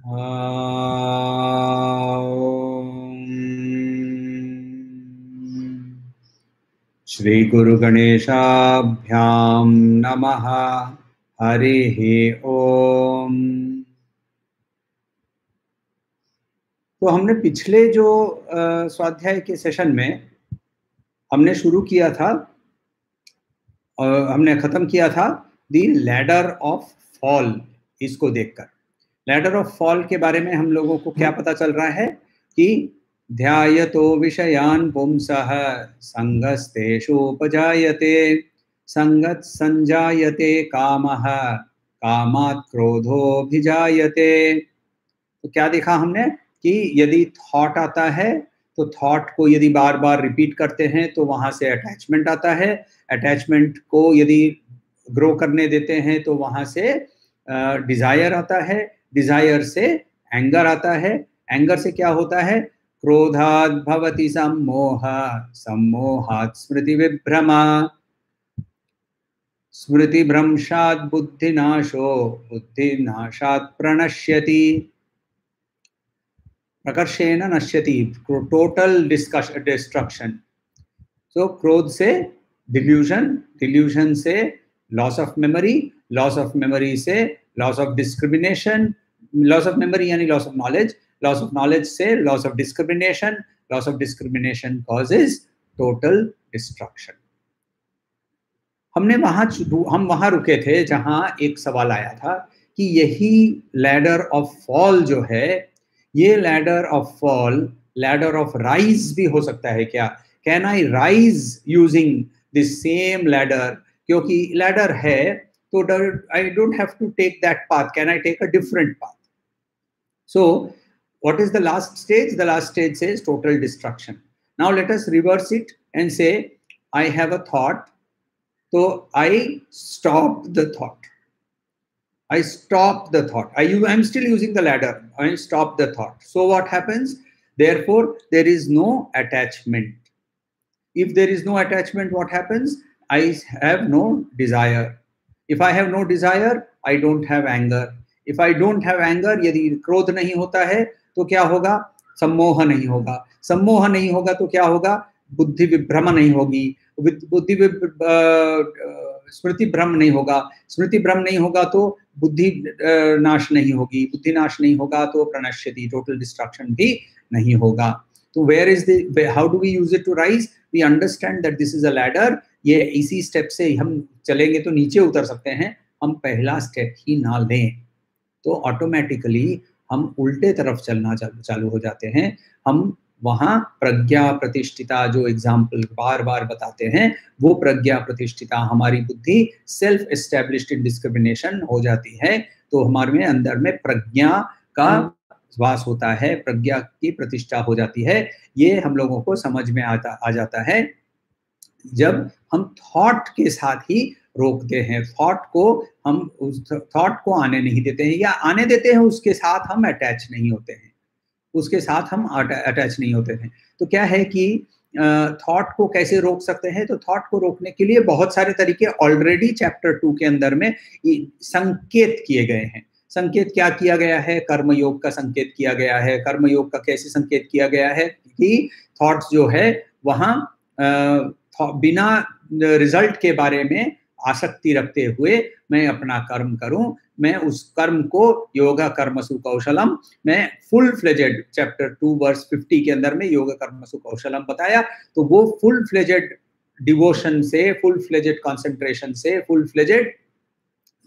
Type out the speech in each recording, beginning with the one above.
श्री गुरु गणेशाभ्यां नमः। हरिः ओम। तो हमने पिछले जो स्वाध्याय के सेशन में हमने शुरू किया था और हमने खत्म किया था दी लैडर ऑफ फॉल। इसको देखकर लैडर ऑफ फॉल के बारे में हम लोगों को क्या पता चल रहा है कि ध्यायतो विषयान् पुंसः संगस्तेषुपजायते संगत् संजायते कामः कामात् क्रोधोऽभिजायते। तो क्या देखा हमने कि यदि थॉट आता है तो थॉट को यदि बार बार रिपीट करते हैं तो वहां से अटैचमेंट आता है। अटैचमेंट को यदि ग्रो करने देते हैं तो वहां से डिजायर आता है। डिजायर से एंगर आता है। एंगर से क्या होता है? क्रोधात् भवति सम्मोह सम्मोहात् स्मृति विभ्रमा स्मृति भ्रंशात् बुद्धिनाशो बुद्धिनाशात् प्रणश्यति प्रकर्षेण नश्यति टोटल डिस्ट्रक्शन। सो क्रोध से डिल्यूजन, डिल्यूजन से loss of memory, loss of memory से loss of discrimination, loss of memory यानी loss of knowledge, loss of knowledge से loss of discrimination, loss of discrimination causes total destruction. हम वहां रुके थे जहां एक सवाल आया था कि यही लैडर ऑफ फॉल जो है, ये ladder of fall ladder of rise भी हो सकता है क्या? Can I rise using the same ladder? क्योंकि लैडर है तो I don't have to take that path, can I take a different path? So what is the last stage? The last stage says total destruction. Now let us reverse it and say I have a thought, so I stop the thought. I stop the thought. I'm still using the ladder. I stop the thought. So what happens? Therefore, there is no attachment. If there is no attachment, what happens? I have no desire. If I have no desire, I don't have anger. If I don't have anger, यदि क्रोध नहीं होता है तो क्या होगा? सम्मोह नहीं होगा। सम्मोह नहीं होगा तो क्या होगा? बुद्धि विभ्रम नहीं होगी। स्मृति भ्रम नहीं होगा। स्मृति भ्रम नहीं होगा तो बुद्धि नाश नहीं होगी। बुद्धि नाश नहीं होगा तो प्रणश्यति, टोटल डिस्ट्रक्शन भी नहीं होगा। तो how do we use it to rise? We understand that this is a ladder. ये इसी स्टेप से हम चलेंगे तो नीचे उतर सकते हैं। हम पहला स्टेप ही ना लें तो ऑटोमेटिकली हम उल्टे तरफ चलना चालू हो जाते हैं। हम वहां प्रज्ञा प्रतिष्ठिता, जो एग्जाम्पल बार बार बताते हैं, वो प्रज्ञा प्रतिष्ठिता हमारी बुद्धि सेल्फ एस्टेब्लिश्ड इन डिस्क्रिमिनेशन हो जाती है। तो हमारे में अंदर में प्रज्ञा का वास होता है, प्रज्ञा की प्रतिष्ठा हो जाती है। ये हम लोगों को समझ में आ जाता है जब हम थॉट के साथ ही रोकते हैं। थॉट को हम उस थॉट को आने नहीं देते हैं, या आने देते हैं उसके साथ हम अटैच नहीं होते हैं, उसके साथ हम अटैच नहीं होते हैं। तो क्या है कि थॉट को कैसे रोक सकते हैं? तो थॉट को रोकने के लिए बहुत सारे तरीके ऑलरेडी चैप्टर 2 के अंदर में संकेत किए गए हैं। संकेत क्या किया गया है? कर्मयोग का संकेत किया गया है। कर्मयोग का कैसे संकेत किया गया है कि थॉट्स जो है वहां बिना रिजल्ट के बारे में आसक्ति रखते हुए मैं अपना कर्म करूं, मैं उस कर्म को योगा कर्मसु कौशलम, मैं फुल फ्लेजेड चैप्टर 2 वर्स 50 के अंदर में योगा कर्मसु कौशलम बताया। तो वो फुल फ्लेजेड डिवोशन से, फुल फ्लेजेड कंसंट्रेशन से, फुल फ्लेजेड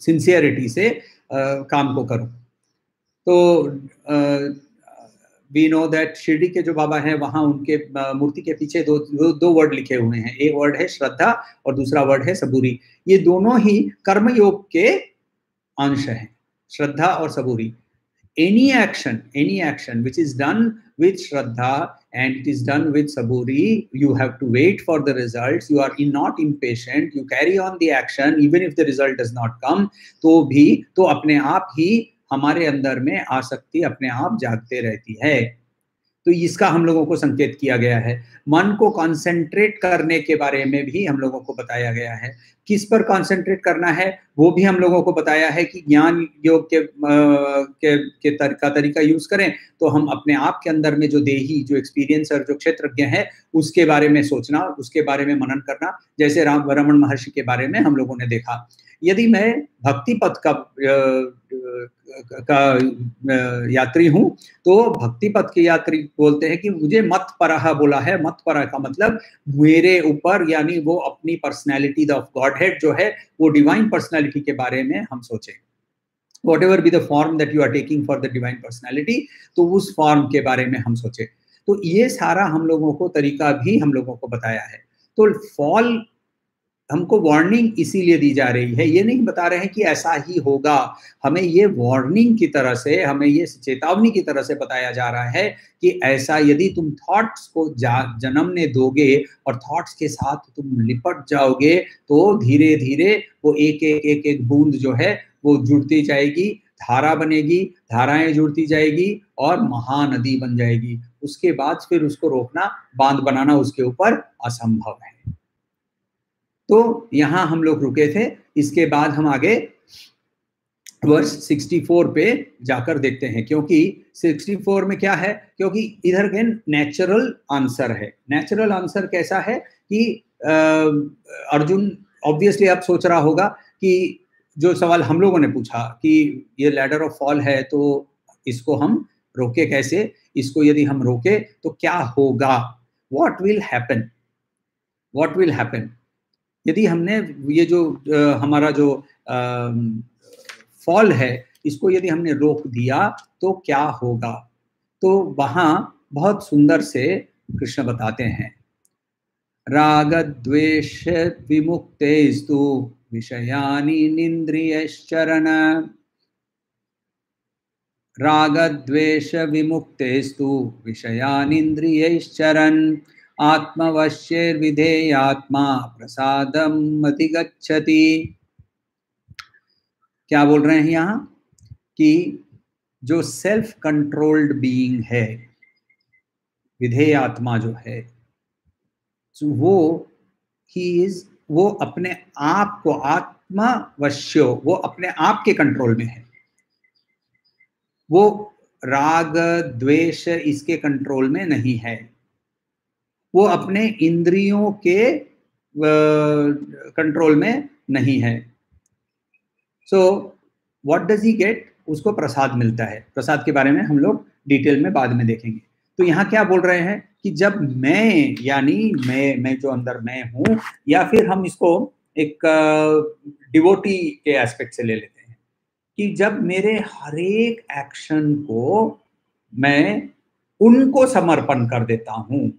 सिंसियरिटी से काम को करूं। तो वी नो दैट शिरडी के जो बाबा हैं वहां उनके मूर्ति के पीछे दो वर्ड लिखे हुए हैं। एक वर्ड है श्रद्धा और दूसरा वर्ड है सबूरी। ये दोनों ही कर्मयोग के अंश हैं, श्रद्धा और सबूरी। any action which is done with shraddha and it is done with saburi, you have to wait for the results. You are not impatient, you carry on the action even if the result does not come। तो अपने आप ही हमारे अंदर में आसक्ति अपने आप जागते रहती है। तो इसका हम लोगों को संकेत किया गया है। मन को कॉन्सेंट्रेट करने के बारे में भी हम लोगों को बताया गया है। किस पर कॉन्सेंट्रेट करना है वो भी हम लोगों को बताया है कि ज्ञान योग के तरीका यूज करें तो हम अपने आप के अंदर में जो देही, जो एक्सपीरियंसर, जो क्षेत्रज्ञ है उसके बारे में सोचना, उसके बारे में मनन करना, जैसे रमण महर्षि के बारे में हम लोगों ने देखा। यदि मैं भक्ति पथ का यात्री हूँ तो भक्ति पथ के यात्री बोलते हैं कि मुझे मत परह बोला है। मत परह का मतलब मेरे ऊपर, यानी वो अपनी पर्सनैलिटी ऑफ गॉड हेड जो है, वो डिवाइन पर्सनैलिटी के बारे में हम सोचें। whatever be the form that you are taking for the divine personality, तो उस फॉर्म के बारे में हम सोचें। तो ये सारा हम लोगों को तरीका भी हम लोगों को बताया है। तो फॉल हमको वार्निंग इसीलिए दी जा रही है, ये नहीं बता रहे हैं कि ऐसा ही होगा। हमें ये वार्निंग की तरह से, हमें ये चेतावनी की तरह से बताया जा रहा है कि ऐसा यदि तुम थॉट्स को जन्मने दोगे और थॉट्स के साथ तुम लिपट जाओगे तो धीरे धीरे वो एक बूंद जो है वो जुड़ती जाएगी, धारा बनेगी, धाराएं जुड़ती जाएगी और महानदी बन जाएगी। उसके बाद फिर उसको रोकना, बांध बनाना उसके ऊपर असंभव है। तो यहां हम लोग रुके थे। इसके बाद हम आगे वर्स 64 पे जाकर देखते हैं, क्योंकि 64 में क्या है, क्योंकि इधर के नेचुरल आंसर है। नेचुरल आंसर कैसा है कि अर्जुन ऑब्वियसली अब सोच रहा होगा कि जो सवाल हम लोगों ने पूछा कि ये लैडर ऑफ फॉल है तो इसको हम रोके कैसे, इसको यदि हम रोके तो क्या होगा, what will happen, what will happen. यदि हमने ये जो हमारा जो फॉल है इसको यदि हमने रोक दिया तो क्या होगा। तो वहां बहुत सुंदर से कृष्ण बताते हैं, राग द्वेष विमुक्तेस्तु विषयानि निन्द्रियश्चरण, राग द्वेष विमुक्तेस्तु विषयानिन्द्रियैश्चरन् आत्मवश्यैर्विधेयात्मा प्रसादम् अधिगच्छति। क्या बोल रहे हैं यहाँ कि जो सेल्फ कंट्रोल्ड बीइंग है, विधेयात्मा जो है, वो अपने आप को आत्मवश्यो, वो अपने आप के कंट्रोल में है। वो राग द्वेष इसके कंट्रोल में नहीं है, वो अपने इंद्रियों के कंट्रोल में नहीं है। So what does he get, उसको प्रसाद मिलता है। प्रसाद के बारे में हम लोग डिटेल में बाद में देखेंगे। तो यहाँ क्या बोल रहे हैं कि जब मैं, यानी मैं जो अंदर मैं हूँ, या फिर हम इसको एक डिवोटी के एस्पेक्ट से ले लेते हैं कि जब मेरे हर एक एक्शन को मैं उनको समर्पण कर देता हूँ,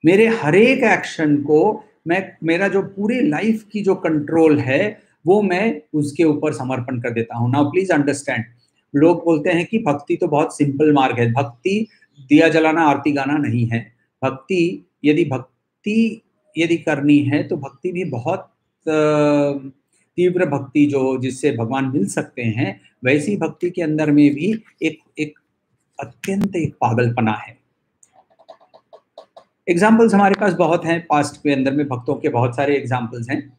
मेरे हर एक एक्शन को मैं, मेरा जो पूरे लाइफ की जो कंट्रोल है वो मैं उसके ऊपर समर्पण कर देता हूँ। नाउ प्लीज अंडरस्टैंड, लोग बोलते हैं कि भक्ति तो बहुत सिंपल मार्ग है, भक्ति दिया जलाना आरती गाना नहीं है। भक्ति यदि करनी है तो भक्ति भी बहुत तीव्र भक्ति जो जिससे भगवान मिल सकते हैं, वैसी भक्ति के अंदर में भी एक अत्यंत एक पागलपना है। एग्जाम्पल्स हमारे पास बहुत हैं, पास्ट के अंदर में भक्तों के बहुत सारे एग्जाम्पल्स हैं।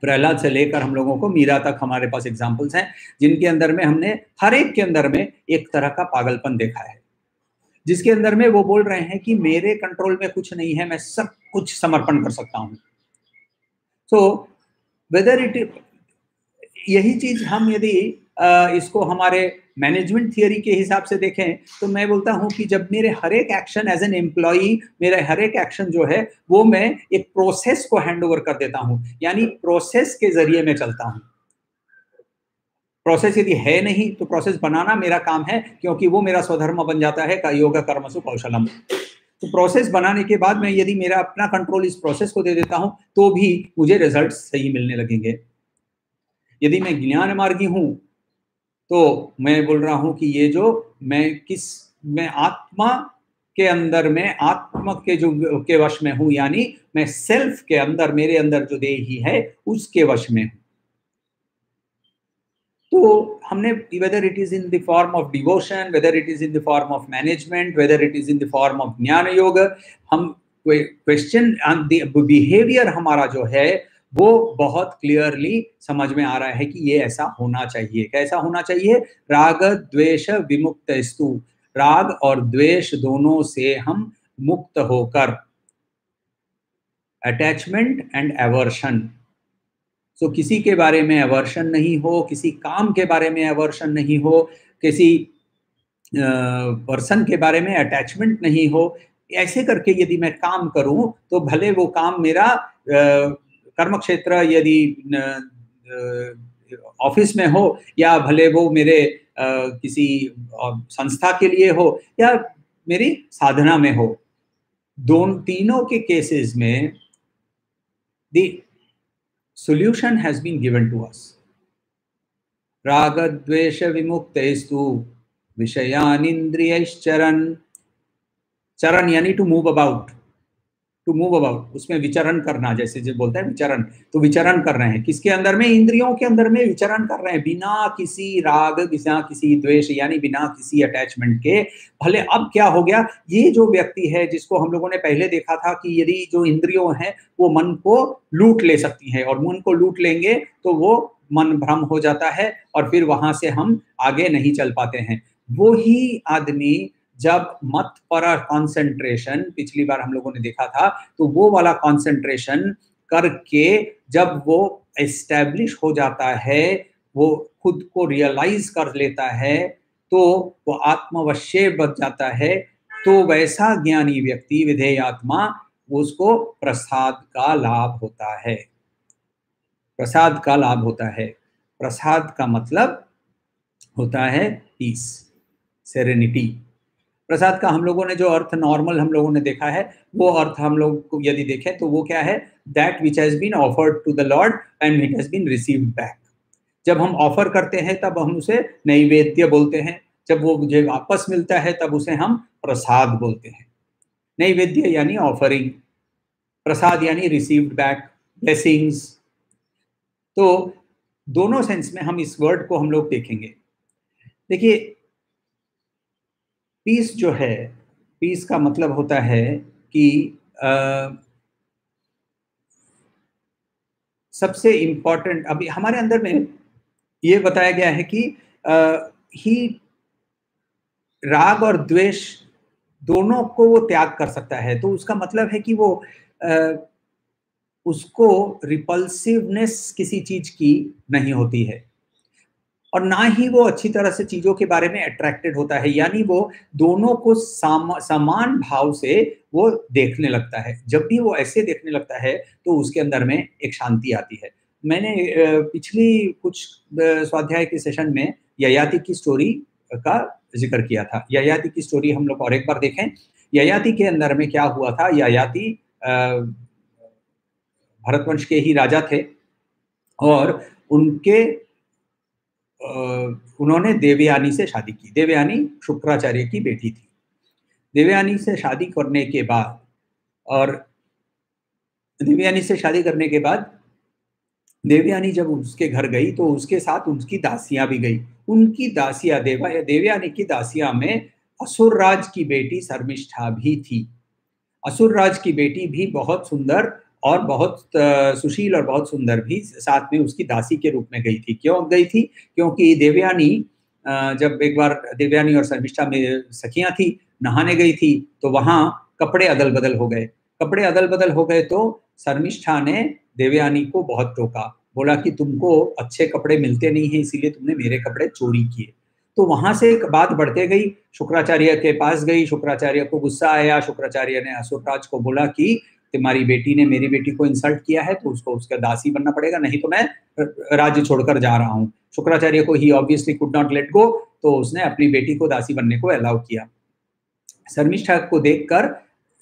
प्रहलाद से लेकर हम लोगों को मीरा तक हमारे पास एग्जाम्पल्स हैं, जिनके अंदर में हमने हर एक के अंदर में एक तरह का पागलपन देखा है, जिसके अंदर में वो बोल रहे हैं कि मेरे कंट्रोल में कुछ नहीं है, मैं सब कुछ समर्पण कर सकता हूँ। सो वेदर इट, यही चीज हम यदि इसको हमारे मैनेजमेंट थियरी के हिसाब से देखें तो मैं बोलता हूं कि जब मेरे हर एक एक्शन एज एन एम्प्लॉई, मेरा हर एक एक्शन जो है वो मैं एक प्रोसेस को हैंड ओवर कर देता हूं, यानी प्रोसेस के जरिए मैं चलता हूं। प्रोसेस यदि है नहीं तो प्रोसेस बनाना मेरा काम है, क्योंकि वो मेरा स्वधर्म बन जाता है, योग कर्मसु कौशलम। तो प्रोसेस बनाने के बाद मैं यदि मेरा अपना कंट्रोल इस प्रोसेस को दे देता हूं तो भी मुझे रिजल्ट सही मिलने लगेंगे। यदि मैं ज्ञान मार्गी हूं तो मैं बोल रहा हूं कि ये जो मैं आत्मा के अंदर में, आत्मा के जो के वश में हूं, यानी मैं सेल्फ के अंदर, मेरे अंदर जो देही है उसके वश में हूं। तो हमने whether it is in the form of devotion, whether it is in the form of management, whether it is in the form of ज्ञान योग, हम क्वेश्चन बिहेवियर हमारा जो है वो बहुत क्लियरली समझ में आ रहा है कि ये ऐसा होना चाहिए। कैसा होना चाहिए? राग द्वेष विमुक्तस्तु, राग और द्वेष दोनों से हम मुक्त होकर, अटैचमेंट एंड एवर्शन, सो किसी के बारे में एवर्शन नहीं हो, किसी काम के बारे में एवर्शन नहीं हो, किसी पर्सन के बारे में अटैचमेंट नहीं हो। ऐसे करके यदि मैं काम करूं तो भले वो काम मेरा कर्म क्षेत्र यदि ऑफिस में हो, या भले वो मेरे किसी संस्था के लिए हो, या मेरी साधना में हो, तीनों के केसेस में the solution has been given to us. राग द्वेष विमुक्तेस्तु विषयान इंद्रियश्चरन्, चरण यानी to move about, to move about, उसमें विचरण करना, जैसे जो बोलते हैं विचरण, तो विचरण कर रहे हैं किसके अंदर में? इंद्रियों के अंदर में विचरण कर रहे हैं, बिना किसी राग, बिना किसी द्वेष, यानी बिना किसी अटैचमेंट के। भले अब क्या हो गया, ये जो व्यक्ति है जिसको हम लोगों ने पहले देखा था कि यदि जो इंद्रियों हैं वो मन को लूट ले सकती हैं, और मन को लूट लेंगे तो वो मन भ्रम हो जाता है और फिर वहां से हम आगे नहीं चल पाते हैं। वो ही आदमी जब मत पर कंसंट्रेशन, पिछली बार हम लोगों ने देखा था, तो वो वाला कंसंट्रेशन करके जब वो एस्टैब्लिश हो जाता है, वो खुद को रियलाइज कर लेता है, तो वो आत्मवश्य बन जाता है, तो वैसा ज्ञानी व्यक्ति, विधेयात्मा, उसको प्रसाद का लाभ होता है। प्रसाद का लाभ होता है। प्रसाद का मतलब होता है पीस, सेरेनिटी। प्रसाद का हम लोगों ने जो अर्थ नॉर्मल हम लोगों ने देखा है, वो अर्थ हम लोग को यदि देखें तो वो क्या है? That which has been offered to the lord and it has been received back. जब हम ऑफर करते हैं तब हम उसे नैवेद्य बोलते हैं, जब वो मुझे वापस मिलता है तब उसे हम प्रसाद बोलते हैं। नैवेद्य यानी ऑफरिंग, प्रसाद यानी रिसीव्ड बैक, ब्लेसिंग्स। तो दोनों सेंस में हम इस वर्ड को हम लोग देखेंगे। देखिए, पीस जो है, पीस का मतलब होता है कि सबसे इम्पोर्टेंट, अभी हमारे अंदर में ये बताया गया है कि ही राग और द्वेष दोनों को वो त्याग कर सकता है। तो उसका मतलब है कि वो उसको रिपल्सिवनेस किसी चीज की नहीं होती है, और ना ही वो अच्छी तरह से चीजों के बारे में अट्रैक्टेड होता है, यानी वो दोनों को समान भाव से वो देखने लगता है। जब भी वो ऐसे देखने लगता है तो उसके अंदर में एक शांति आती है। मैंने पिछली कुछ स्वाध्याय के सेशन में ययाति की स्टोरी का जिक्र किया था। ययाति की स्टोरी हम लोग और एक बार देखें। ययाति के अंदर में क्या हुआ था? ययाति भरतवंश के ही राजा थे, और उन्होंने देवयानी से शादी की। देवयानी शुक्राचार्य की बेटी थी। देवयानी से शादी करने के बाद, और देवयानी से शादी करने के बाद देवयानी जब उसके घर गई तो उसके साथ उसकी दासियां भी गई। उनकी दासियां, देवयानी की दासियां में असुरराज की बेटी शर्मिष्ठा भी थी। असुरराज की बेटी भी बहुत सुंदर और बहुत सुशील और बहुत सुंदर भी साथ में उसकी दासी के रूप में गई थी। क्यों गई थी? क्योंकि देवयानी जब एक बार देवयानी और शर्मिष्ठा में सखियां थी, नहाने गई थी, तो वहां कपड़े अदल बदल हो गए। कपड़े अदल बदल हो गए तो शर्मिष्ठा ने देवयानी को बहुत टोका, बोला कि तुमको अच्छे कपड़े मिलते नहीं है, इसीलिए तुमने मेरे कपड़े चोरी किए। तो वहां से एक बात बढ़ते गई, शुक्राचार्य के पास गई। शुक्राचार्य को गुस्सा आया। शुक्राचार्य ने असुरराज को बोला कि तुम्हारी बेटी ने मेरी बेटी को इंसल्ट किया है, तो उसको उसका दासी बनना पड़ेगा, नहीं तो मैं राज्य छोड़कर जा रहा हूँ। शुक्राचार्य को ही obviously could not let go, तो उसने अपनी बेटी को दासी बनने को अलाउ किया। शर्मिष्ठा को देखकर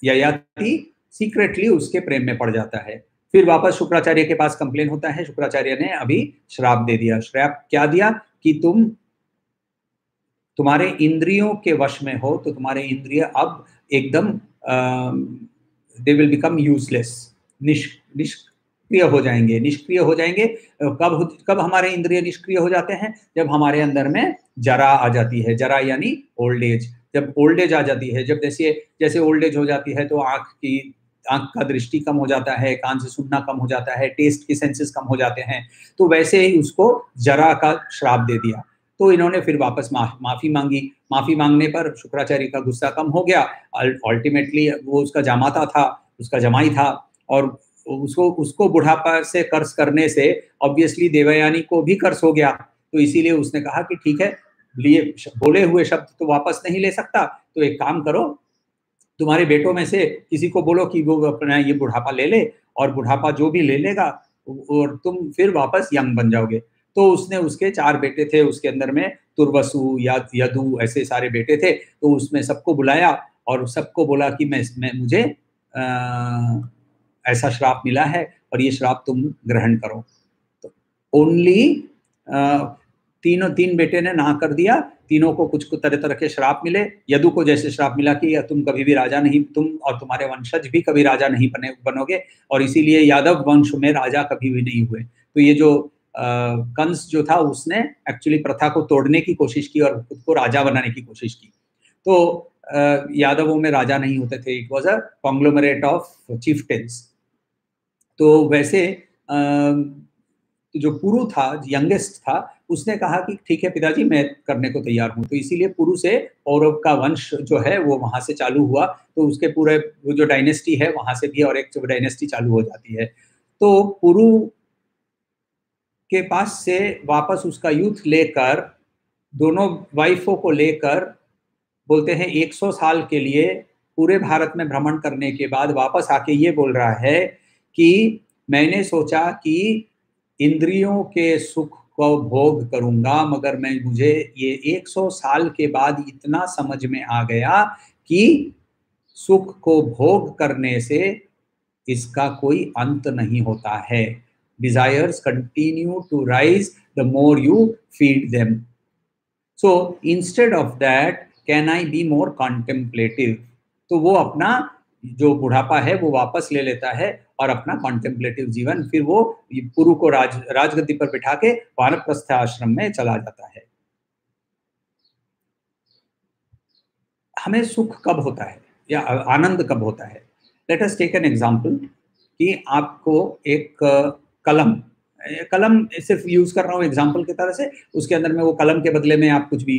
ययाति सीक्रेटली उसके प्रेम में पड़ जाता है। फिर वापस शुक्राचार्य के पास कंप्लेन होता है। शुक्राचार्य ने अभी श्राप दे दिया। श्राप क्या दिया? कि तुम्हारे इंद्रियों के वश में हो, तो तुम्हारे इंद्रिय अब एकदम they will become useless, निष्क्रिय हो जाएंगे, निष्क्रिय हो जाएंगे। कब हमारे इंद्रिय निष्क्रिय हो जाते हैं? जब हमारे अंदर में जरा आ जाती है, जरा यानी ओल्ड एज। जब ओल्ड एज आ जाती है, जब जैसे ओल्ड एज हो जाती है तो आंख का दृष्टि कम हो जाता है, कान से सुनना कम हो जाता है, टेस्ट के सेंसेस कम हो जाते हैं, तो वैसे ही उसको जरा का श्राप दे दिया। तो इन्होंने फिर वापस माफी मांगी। माफी मांगने पर शुक्राचार्य का गुस्सा कम हो गया। अल्टीमेटली वो उसका जामाता था, उसका जमाई था, और उसको बुढ़ापा से कर्ज करने से ऑब्वियसली देवयानी को भी कर्ज हो गया। तो इसीलिए उसने कहा कि ठीक है, बोले हुए शब्द तो वापस नहीं ले सकता, तो एक काम करो, तुम्हारे बेटों में से किसी को बोलो कि वो अपना ये बुढ़ापा ले ले, और बुढ़ापा जो भी ले लेगा और तुम फिर वापस यंग बन जाओगे। तो उसने, उसके 4 बेटे थे, उसके अंदर में तुर्वसु या यदु ऐसे सारे बेटे थे, तो उसमें सबको बुलाया और सबको बोला कि मुझे ऐसा श्राप मिला है और ये श्राप तुम ग्रहण करो। तो ओनली तीन बेटे ने ना कर दिया। तीनों को कुछ तरह तरह के श्राप मिले। यदु को जैसे श्राप मिला कि तुम कभी भी राजा नहीं, तुम और तुम्हारे वंशज भी कभी राजा नहीं बनोगे, और इसीलिए यादव वंश में राजा कभी भी नहीं हुए। तो ये जो कंस जो था, उसने एक्चुअली प्रथा को तोड़ने की कोशिश की और खुद को राजा बनाने की कोशिश की। तो यादवों में राजा नहीं होते थे, it was a conglomerate of chieftains. तो वैसे जो पुरु था, यंगेस्ट था, उसने कहा कि ठीक है पिताजी, मैं करने को तैयार हूँ। तो इसीलिए पुरु से पौरव का वंश जो है वो वहां से चालू हुआ। तो उसके पूरे वो जो डायनेस्टी है वहां से भी और एक डायनेस्टी चालू हो जाती है। तो पुरु के पास से वापस उसका यूथ लेकर, दोनों वाइफों को लेकर, बोलते हैं 100 साल के लिए पूरे भारत में भ्रमण करने के बाद वापस आके ये बोल रहा है कि मैंने सोचा कि इंद्रियों के सुख को भोग करूंगा, मगर मुझे ये 100 साल के बाद इतना समझ में आ गया कि सुख को भोग करने से इसका कोई अंत नहीं होता है। Desires continue to rise the more you feed them. So instead of that, can I be more contemplative? तो वो अपना जो बुढ़ापा है वो वापस ले लेता है और अपना कॉन्टेम्पलेटिव जीवन, फिर वो पुरु को राजगद्दी पर बिठा के वानप्रस्थ आश्रम में चला जाता है। हमें सुख कब होता है या आनंद कब होता है? Let us take an example कि आपको एक कलम सिर्फ यूज कर रहा हूँ एग्जांपल की तरह से, उसके अंदर में वो कलम के बदले में आप कुछ भी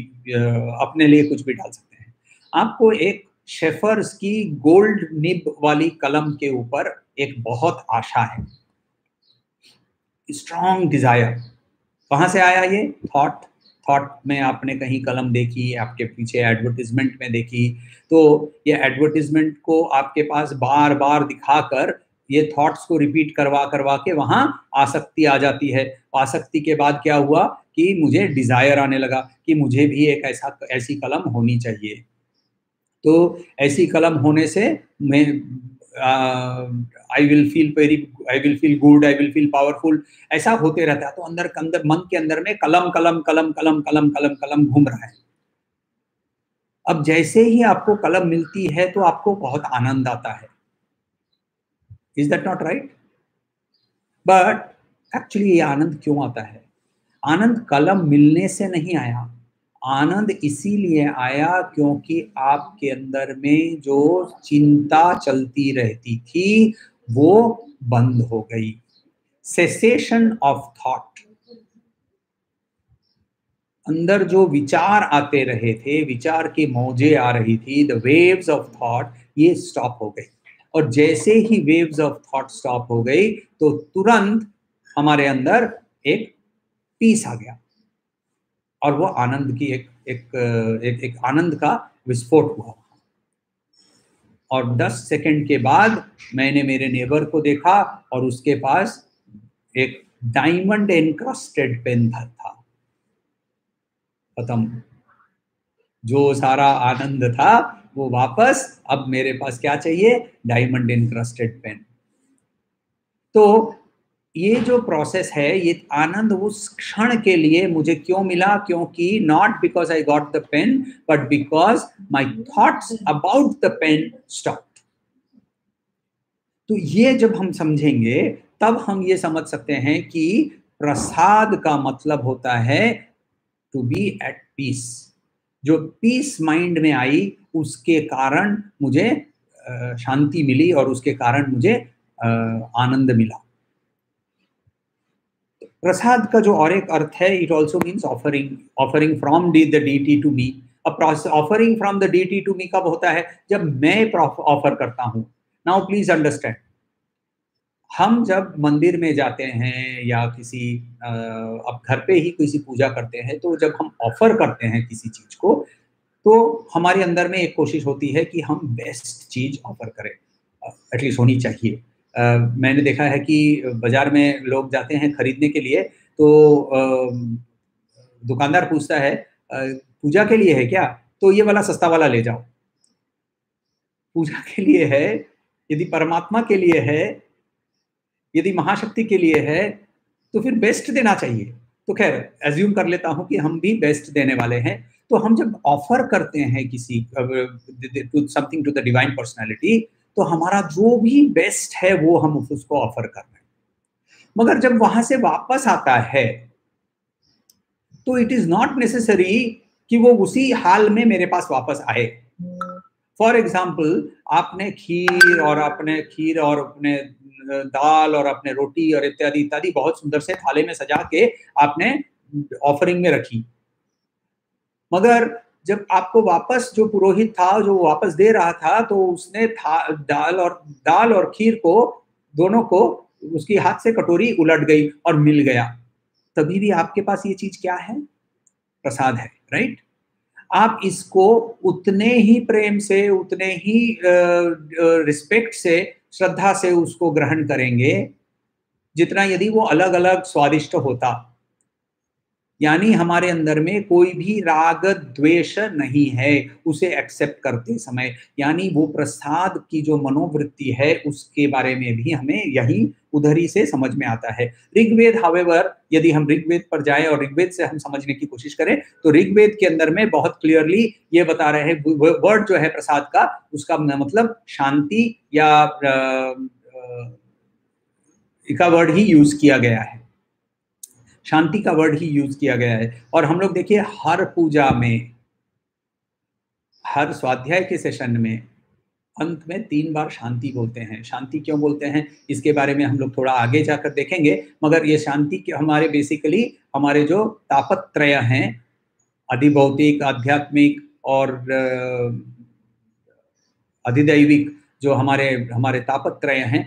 अपने लिए कुछ भी डाल सकते हैं। आपको एक शेफर्स की गोल्ड निब वाली कलम के ऊपर एक बहुत आशा है, स्ट्रॉन्ग डिजायर। कहाँ से आया ये? थॉट में आपने कहीं कलम देखी, आपके पीछे एडवर्टिजमेंट में देखी, तो ये एडवर्टिजमेंट को आपके पास बार बार दिखाकर ये थॉट्स को रिपीट करवा के वहां आसक्ति आ जाती है। आसक्ति के बाद क्या हुआ कि मुझे डिजायर आने लगा कि मुझे भी एक ऐसी कलम होनी चाहिए। तो ऐसी कलम होने से मैं I will feel good, I will feel powerful, ऐसा होते रहता है। तो अंदर मन के अंदर में कलम कलम कलम कलम कलम कलम कलम घूम रहा है। अब जैसे ही आपको कलम मिलती है तो आपको बहुत आनंद आता है। Is that not right? But actually ये आनंद क्यों आता है? आनंद कलम मिलने से नहीं आया। आनंद इसीलिए आया क्योंकि आपके अंदर में जो चिंता चलती रहती थी वो बंद हो गई। Cessation of thought. अंदर जो विचार आते रहे थे, विचार की मौजें आ रही थी, द वेव्स ऑफ थॉट, ये स्टॉप हो गई। और जैसे ही वेव्स ऑफ थॉट स्टॉप हो गई तो तुरंत हमारे अंदर एक पीस आ गया और वो आनंद की एक आनंद का विस्फोट हुआ। और 10 सेकंड के बाद मैंने मेरे नेबर को देखा और उसके पास एक डायमंड एनक्रस्टेड पेन था। खत्म। जो सारा आनंद था वो वापस, अब मेरे पास क्या चाहिए? Diamond encrusted pen. तो ये जो प्रोसेस है, ये आनंद उस क्षण के लिए मुझे क्यों मिला? क्योंकि not because I got the pain, but because my thoughts about the pain stopped. तो ये जब हम समझेंगे तब हम ये समझ सकते हैं कि प्रसाद का मतलब होता है टू बी एट पीस। जो पीस माइंड में आई उसके कारण मुझे शांति मिली और उसके कारण मुझे आनंद मिला। प्रसाद का जो और एक अर्थ है, it also means offering from the deity to me. अब offering from the deity to me कब होता है? जब मैं ऑफर करता हूं। नाउ प्लीज अंडरस्टैंड, हम जब मंदिर में जाते हैं या किसी अब घर पे ही किसी पूजा करते हैं, तो जब हम ऑफर करते हैं किसी चीज को, तो हमारे अंदर में एक कोशिश होती है कि हम बेस्ट चीज ऑफर करें, एटलीस्ट होनी चाहिए। मैंने देखा है कि बाजार में लोग जाते हैं खरीदने के लिए, तो दुकानदार पूछता है पूजा के लिए है क्या? तो ये वाला सस्ता वाला ले जाओ। पूजा के लिए है, यदि परमात्मा के लिए है, यदि महाशक्ति के लिए है, तो फिर बेस्ट देना चाहिए। तो खैर एज्यूम कर लेता हूं कि हम भी बेस्ट देने वाले हैं। तो हम जब ऑफर करते हैं किसी something to the divine personality, तो हमारा जो भी बेस्ट है वो हम उसको ऑफर कर रहे हैं। मगर जब वहां से वापस आता है, तो इट इज नॉट नेसेसरी कि वो उसी हाल में मेरे पास वापस आए। फॉर एग्जाम्पल, आपने खीर और अपने दाल और अपने रोटी और इत्यादि इत्यादि बहुत सुंदर से थाले में सजा के आपने ऑफरिंग में रखी, मगर जब आपको वापस जो पुरोहित था जो वापस दे रहा था, तो उसने दाल और खीर को दोनों को उसकी हाथ से कटोरी उलट गई और मिल गया। तभी भी आपके पास ये चीज क्या है? प्रसाद है, राइट? आप इसको उतने ही प्रेम से, उतने ही रिस्पेक्ट से, श्रद्धा से उसको ग्रहण करेंगे जितना यदि वो अलग अलग स्वादिष्ट होता। यानी हमारे अंदर में कोई भी राग द्वेष नहीं है उसे एक्सेप्ट करते समय। यानी वो प्रसाद की जो मनोवृत्ति है उसके बारे में भी हमें यही उधरी से समझ में आता है। ऋग्वेद, हावेवर, यदि हम ऋग्वेद पर जाएं और ऋग्वेद से हम समझने की कोशिश करें, तो ऋग्वेद के अंदर में बहुत क्लियरली ये बता रहे हैं, वर्ड जो है प्रसाद का, उसका मतलब शांति या का वर्ड ही यूज किया गया है। शांति का वर्ड ही यूज किया गया है। और हम लोग देखिए हर पूजा में, हर स्वाध्याय के सेशन में अंत में 3 बार शांति बोलते हैं। शांति क्यों बोलते हैं इसके बारे में हम लोग थोड़ा आगे जाकर देखेंगे, मगर ये शांति के हमारे बेसिकली हमारे जो तापत्रय हैं, अधिभौतिक, आध्यात्मिक और अधिदैविक, जो हमारे तापत्रय हैं,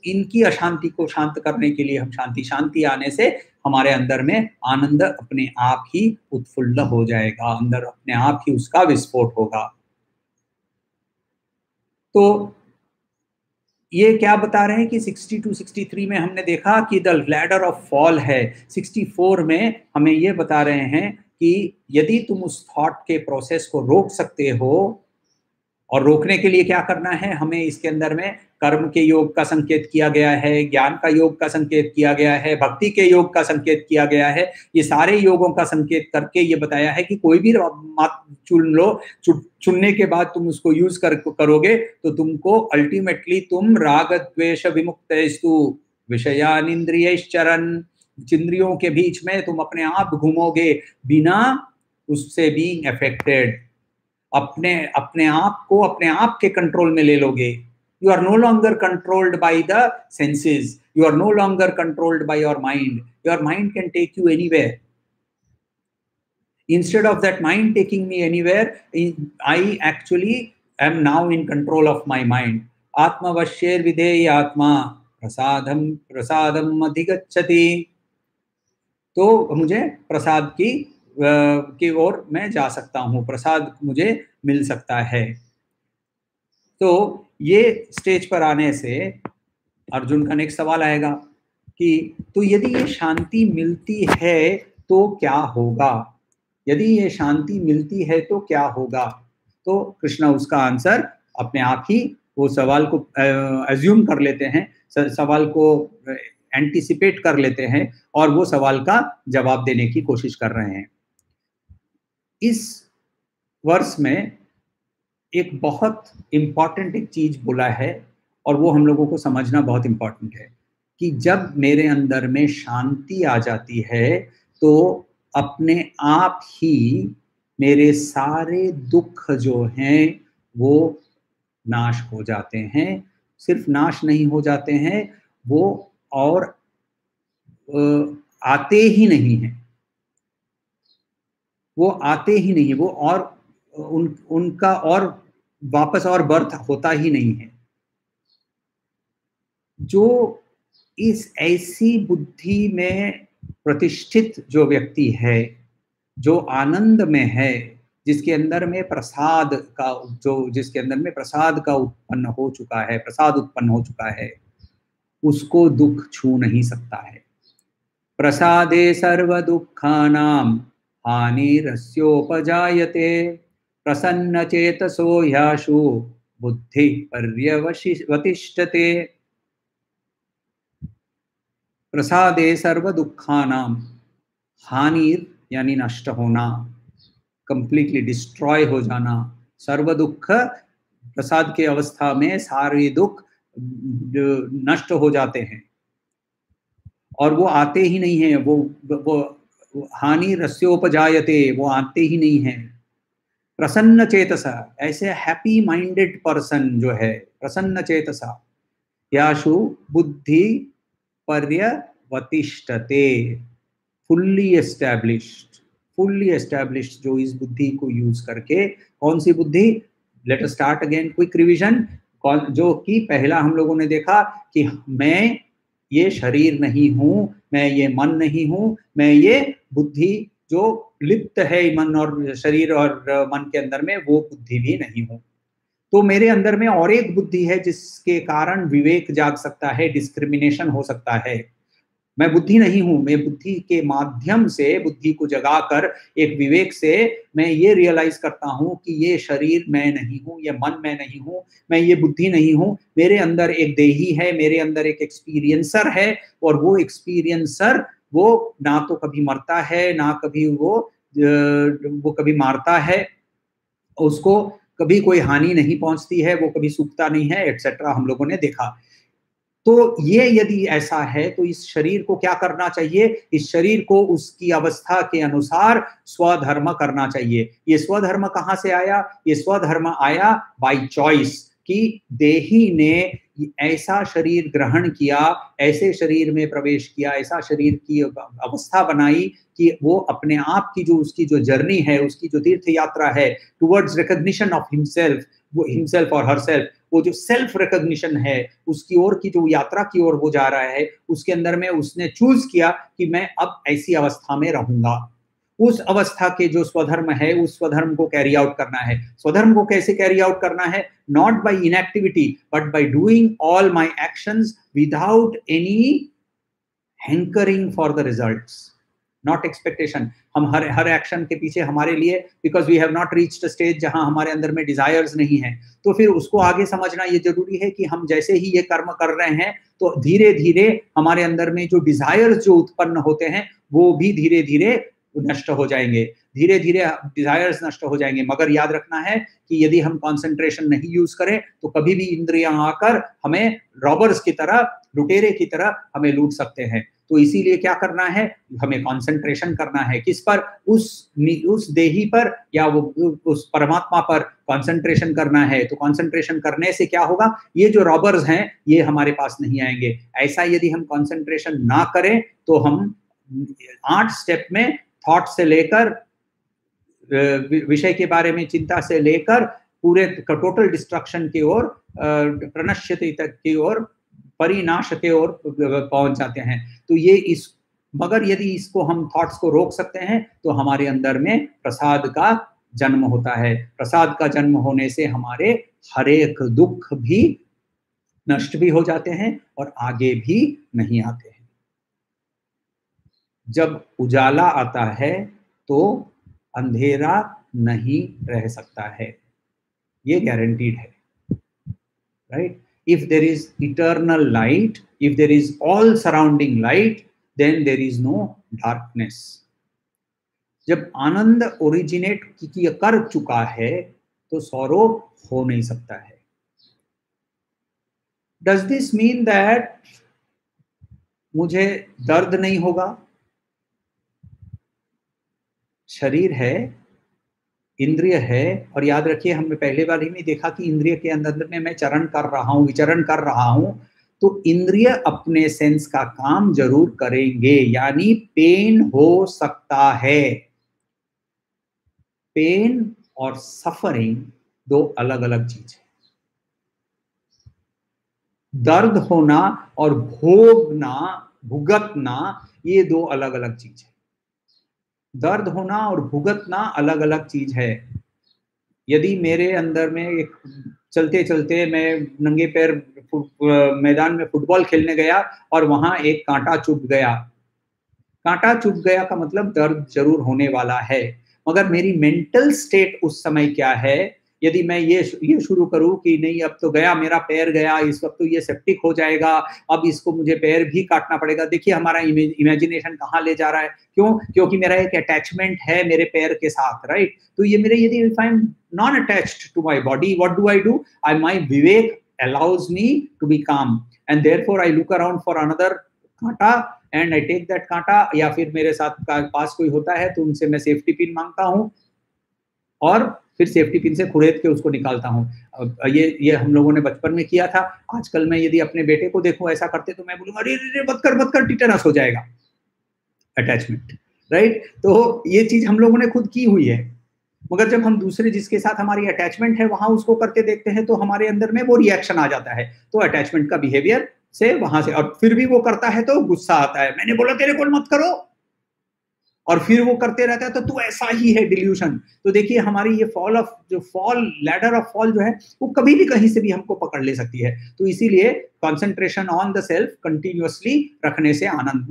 इनकी अशांति को शांत करने के लिए हम शांति आने से हमारे अंदर में आनंद अपने आप ही उत्फुल्ल हो जाएगा, अंदर अपने आप ही उसका विस्फोट होगा। तो ये क्या बता रहे हैं कि 62 63 में हमने देखा कि द लैडर ऑफ फॉल है। 64 में हमें ये बता रहे हैं कि यदि तुम उस थॉट के प्रोसेस को रोक सकते हो, और रोकने के लिए क्या करना है, हमें इसके अंदर में कर्म के योग का संकेत किया गया है, ज्ञान का योग का संकेत किया गया है, भक्ति के योग का संकेत किया गया है। ये सारे योगों का संकेत करके ये बताया है कि कोई भी चुन लो, चुनने के बाद तुम उसको यूज करोगे तो तुमको अल्टीमेटली तुम राग द्वेष विमुक्तस्तु विषयानिंद्रियश्चरन्, इंद्रियों के बीच में तुम अपने आप घूमोगे बिना उससे बीइंग अफेक्टेड। अपने आप को अपने आप के कंट्रोल में ले लोगे। You are no longer controlled by the senses, you are no longer controlled by your mind. Your mind can take you anywhere. Instead of that mind taking me anywhere, I actually am now in control of my mind. आत्मवश्येर विधेय आत्मा प्रसादम अधिगच्छति। तो मुझे प्रसाद की ओर मैं जा सकता हूँ, प्रसाद मुझे मिल सकता है। तो ये स्टेज पर आने से अर्जुन का नेक्स्ट सवाल आएगा कि तो यदि ये शांति मिलती है तो क्या होगा? यदि ये शांति मिलती है तो क्या होगा? तो कृष्ण उसका आंसर अपने आप ही वो सवाल को एज्यूम कर लेते हैं, सवाल को एंटिसिपेट कर लेते हैं और वो सवाल का जवाब देने की कोशिश कर रहे हैं। इस वर्ष में एक बहुत इंपॉर्टेंट एक चीज बोला है और वो हम लोगों को समझना बहुत इम्पोर्टेंट है कि जब मेरे अंदर में शांति आ जाती है तो अपने आप ही मेरे सारे दुख जो हैं वो नाश हो जाते हैं। सिर्फ नाश नहीं हो जाते हैं, वो और आते ही नहीं हैं, वो आते ही नहीं है, वो और उनका और वापस और बर्थ होता ही नहीं है। जो इस ऐसी बुद्धि में प्रतिष्ठित जो व्यक्ति है, जो आनंद में है, जिसके अंदर में प्रसाद का जिसके अंदर में प्रसाद का उत्पन्न हो चुका है, प्रसाद उत्पन्न हो चुका है, उसको दुख छू नहीं सकता है। प्रसादे सर्व दुखानां हानिरस्योपजायते प्रसन्न चेतसो ह्याशु बुद्धि पर्यवतिष्ठते। प्रसादे सर्व दुखानां, हानि यानी नष्ट होना, कंप्लीटली डिस्ट्रॉय हो जाना। सर्व दुख, प्रसाद के अवस्था में सारे दुख नष्ट हो जाते हैं और वो आते ही नहीं है। वो हानि रस्योपजायते, वो आते ही नहीं है। प्रसन्न चेतसा, ऐसे हैप्पी माइंडेड पर्सन जो है, प्रसन्न चेतसा, याशु बुद्धि पर्यवतिष्ठते, फुल्ली एस्टैब्लिश्ड जो इस बुद्धि को यूज करके, कौन सी बुद्धि? Let us start again, quick revision. जो कि पहला हम लोगों ने देखा कि मैं ये शरीर नहीं हूं, मैं ये मन नहीं हूं, मैं ये बुद्धि जो लिप्त है मन और शरीर और मन के अंदर में, वो बुद्धि भी नहीं हूं। तो मेरे अंदर में और एक बुद्धि है जिसके कारण विवेक जाग सकता है, डिस्क्रिमिनेशन हो सकता है। मैं बुद्धि नहीं हूं, मैं बुद्धि के माध्यम से, बुद्धि को जगाकर एक विवेक से मैं ये रियलाइज करता हूं कि ये शरीर मैं नहीं हूं, ये मन मैं नहीं हूं, मैं ये बुद्धि नहीं हूं। मेरे अंदर एक देही है, मेरे अंदर एक एक्सपीरियंसर है, और वो एक्सपीरियंसर वो ना तो कभी मरता है, ना कभी वो कभी मारता है, उसको कभी कोई हानि नहीं पहुंचती है, वो कभी सूखता नहीं है, एटसेट्रा हम लोगों ने देखा। तो ये यदि ऐसा है तो इस शरीर को क्या करना चाहिए? इस शरीर को उसकी अवस्था के अनुसार स्वधर्म करना चाहिए। ये स्वधर्म कहाँ से आया? ये स्वधर्म आया बाय चॉइस, कि देही ने ऐसा शरीर ग्रहण किया, ऐसे शरीर में प्रवेश किया, ऐसा शरीर की अवस्था बनाई कि वो अपने आप की जो उसकी जो जर्नी है, उसकी जो तीर्थ यात्रा है टुवर्ड्स रिकॉग्निशन ऑफ हिमसेल्फ, वो हिमसेल्फ और हरसेल्फ, वो जो सेल्फ रिकॉग्निशन है उसकी ओर की जो यात्रा की ओर वो जा रहा है, उसके अंदर में उसने चूज किया कि मैं अब ऐसी अवस्था में रहूंगा। उस अवस्था के जो स्वधर्म है, उस स्वधर्म को कैरी आउट करना है। स्वधर्म को कैसे कैरी आउट करना है? Not by inactivity but by doing all my actions without any hankering for the results, not expectation. हम हर एक्शन के पीछे हमारे लिए, because we have not reached a stage जहां हमारे अंदर में डिजायर्स नहीं है, तो फिर उसको आगे समझना ये जरूरी है कि हम जैसे ही ये कर्म कर रहे हैं तो धीरे धीरे हमारे अंदर में जो डिजायर्स जो उत्पन्न होते हैं वो भी धीरे धीरे नष्ट हो जाएंगे, धीरे धीरे डिजायर्स नष्ट हो जाएंगे। मगर याद रखना है कि यदि हम कंसंट्रेशन नहीं यूज करें तो कभी भी इंद्रियां आकर हमें रॉबर्स की तरह, लुटेरे की तरह हमें लूट सकते हैं। तो इसीलिए क्या करना है? हमें कंसंट्रेशन करना है। किस पर? उस देही पर या वो उस परमात्मा पर कंसंट्रेशन करना है। तो कंसंट्रेशन करने से क्या होगा? ये जो रॉबर्स हैं ये हमारे पास नहीं आएंगे। ऐसा यदि हम कंसंट्रेशन ना करें तो हम 8 स्टेप में थॉट से लेकर विषय के बारे में चिंता से लेकर पूरे टोटल डिस्ट्रक्शन की ओर, प्रणश्यति तक की ओर, परिनाश के ओर पहुंच जाते हैं। तो ये इस मगर यदि इसको हम थॉट्स को रोक सकते हैं तो हमारे अंदर में प्रसाद का जन्म होता है। प्रसाद का जन्म होने से हमारे हर एक दुख भी नष्ट भी हो जाते हैं और आगे भी नहीं आते हैं। जब उजाला आता है तो अंधेरा नहीं रह सकता है, ये गारंटीड है, right? If there is eternal light, if there is all surrounding light, then there is no darkness. जब आनंद ओरिजिनेट कर चुका है तो सौरभ हो नहीं सकता है। डज दिस मीन दैट मुझे दर्द नहीं होगा? शरीर है, इंद्रिय है, और याद रखिए हमने पहले बार ही में देखा कि इंद्रिय के अंदर में मैं चरण कर रहा हूं, विचरण कर रहा हूं, तो इंद्रिय अपने सेंस का काम जरूर करेंगे, यानी पेन हो सकता है। पेन और सफरिंग दो अलग अलग चीज है। दर्द होना और भोगना, भुगतना, ये दो अलग अलग चीज है। दर्द होना और भुगतना अलग अलग चीज है। यदि मेरे अंदर में एक चलते चलते मैं नंगे पैर मैदान में फुटबॉल खेलने गया और वहां एक कांटा चुभ गया, कांटा चुभ गया का मतलब दर्द जरूर होने वाला है, मगर मेरी मेंटल स्टेट उस समय क्या है? यदि मैं ये शुरू करूं कि नहीं अब तो गया, मेरा पैर गया, इस वक्त तो ये सेप्टिक हो जाएगा, अब इसको मुझे पैर भी काटना पड़ेगा। देखिए हमारा इमेजिनेशन कहाँ ले जा रहा है। क्यों? क्योंकि मेरा एक अटैचमेंट है मेरे पैर के साथ, राइट? तो ये मेरे, यदि if I am not attached to my body, what do I do? My विवेक allows me to be calm, and therefore I look around for another कांटा एंड आई टेक दैट कांटा, या फिर मेरे साथ पास कोई होता है तो उनसे मैं सेफ्टी पिन मांगता हूँ और फिर सेफ्टी पिन से खुरेद के उसको निकालता हूँ। ये हम लोगों ने बचपन में किया था। आजकल मैं यदि अपने बेटे को देखूं ऐसा करते तो मैं बोलूंगा अरे अरे मत कर टिटेनस हो जाएगा। Attachment, right? तो ये चीज हम लोगों ने खुद की हुई है, मगर जब हम दूसरे जिसके साथ हमारी अटैचमेंट है वहां उसको करते देखते हैं तो हमारे अंदर में वो रिएक्शन आ जाता है। तो अटैचमेंट का बिहेवियर से वहां से, और फिर भी वो करता है तो गुस्सा आता है, मैंने बोला तेरे को मत करो, और फिर वो करते रहता है तो तू ऐसा ही है, डिल्यूशन। तो देखिए हमारी ये फॉल लैडर ऑफ फॉल जो है वो कभी भी कहीं से भी हमको पकड़ ले सकती है। तो इसीलिए concentration on the self continuously रखने से आनंद